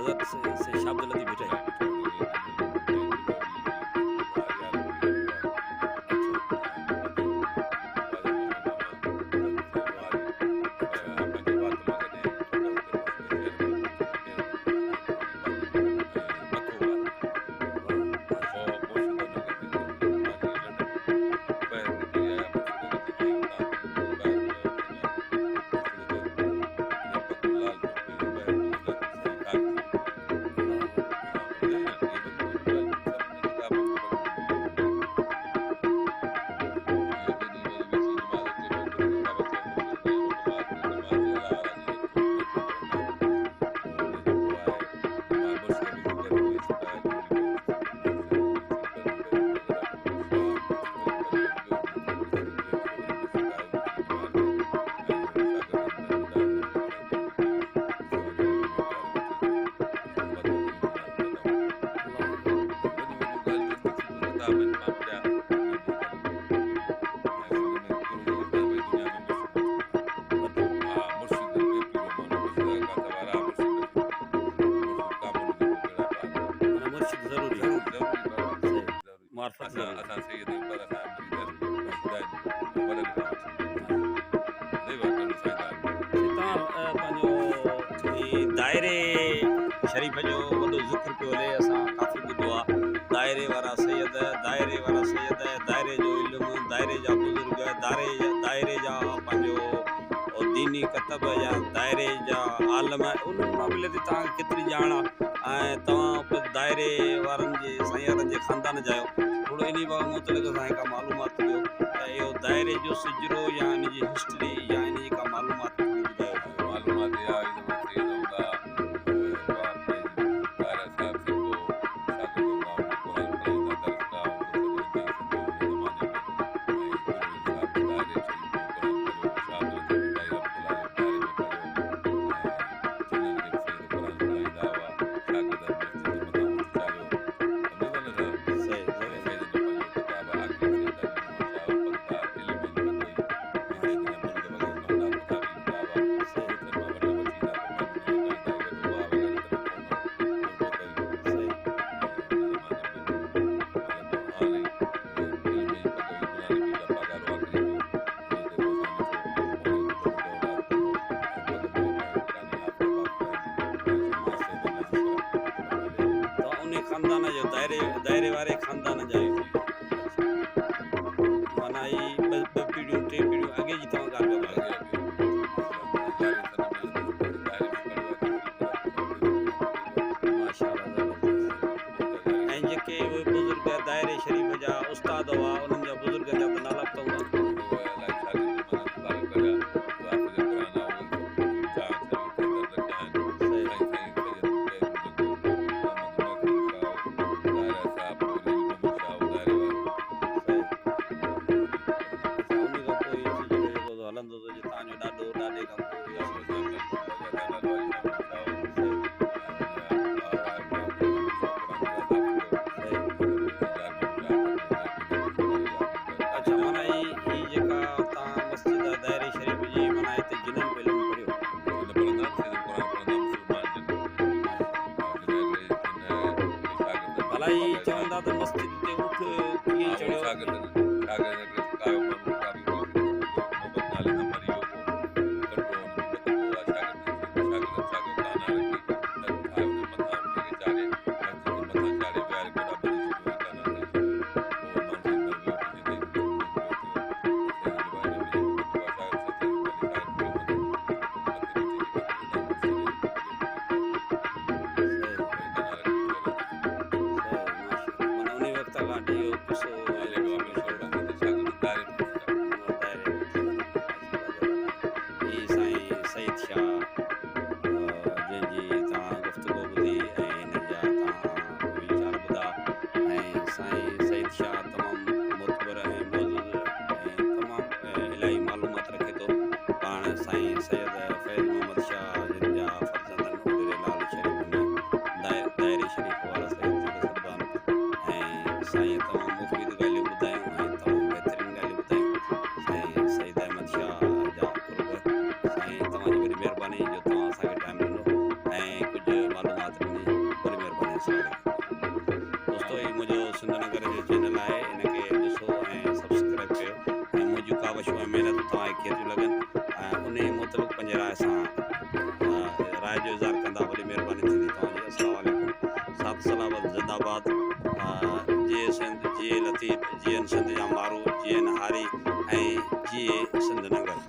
हज़रत से शाह अब्दुल लतीफ़ भिटाई। अच्छा, वाह! माशाअल्लाह। अल्लाहु अकबर। अल्लाहु अकबर। वॾो माना मुर्शिद ज़रूरी आहे। सही, मार्फत ज़रूरी आहे। माशाअल्लाह। तव्हां पंहिंजो दायरे शरीफ़ जो वॾो ज़िक्र पियो हले, असां काफ़ी ॿुधो आहे। दायरे वारा सैयद, दायरे जो इल्मु, दायरे जा बुज़ुर्ग, दायरे जा पंहिंजो दीनी कतब या दायरे जा आलम, उन्हनि मामले ते तव्हांखे केतिरी ॼाण आहे ऐं तव्हां बि दायरे वारनि जे सैयदनि जे ख़ानदान जा आहियो। थोरो इन मुतलिक़ असांखे का मालूमात ॾियो त इहो दायरे जो सिजरो या इन जी हिस्ट्री या इन जी का मालूमात थोरी ॿुधायो। सही, ज़रूरु। सही, तव्हां उन ख़ानदान जो दायरे वारे ख़ानदान जा आहियो। अच्छा, माना ही ॿ पीढ़ियूं टे पीढ़ियूं अॻे जी तव्हां ॻाल्हि पिया ॿुधायो। माशाअल्लाह, ज़बरदस्त। ऐं जेके उहे बुज़ुर्ग दायरे शरीफ़ जा उस्ताद हुआ, उन्हनि जा बुज़ुर्गनि जा त नाला बि त हूंदा। सही, सही। अच्छा, उन खां पोइ इहो सिलसिलो जेको हलंदो थो, जो तव्हांजो ॾाॾो ॾाॾे खां पोइ इहो सही, सही। अच्छा, माना ही जेका तव्हां मस्जिद आहे दायरे शरीफ़ जी, माना हिते जिन्हनि बि इल्मु पढ़ियो। माशाअल्लाह। भला ही चवंदा त मस्जिद ते ऊठ कीअं चढ़ियो? सही, सही, माशाअल्लाह। माना उन वक़्त खां वठी इहो किसो दायरे में ही साईं सईद शाह जंहिंजी तव्हां गुफ़्तगू ॿुधी ऐं हिन जा तव्हां वीचार ॿुधा, ऐं साईं सईद शाह तमामु मोतबर ऐं मौज़ूज़ ऐं तमामु इलाही मालूमात रखे थो। पाण साईं सैयद फैज़ मोहम्मद शाह जिन जा फर्ज़ंद आहिनि उहे लाल शरीफ़ में दायरे शरीफ़ वारा सैयद जेके सभु आहिनि, ऐं साईं तमामु मुफ़ीद ॻाल्हियूं ॿुधायूं ऐं तमामु बहितरीनु ॻाल्हियूं ॿुधायूं। साईं सईद अहमद शाह जा कुर्ब, साईं तव्हांजी वॾी महिरबानी जो तव्हां असांखे टाइम ॾिनो ऐं कुझु मालूमात ॾिनी। आबाद जीअं सिंध जीअं लतीफ़ जीअं सिंध जा माण्हू जीअं हारी ऐं जीअं सिंध नगर।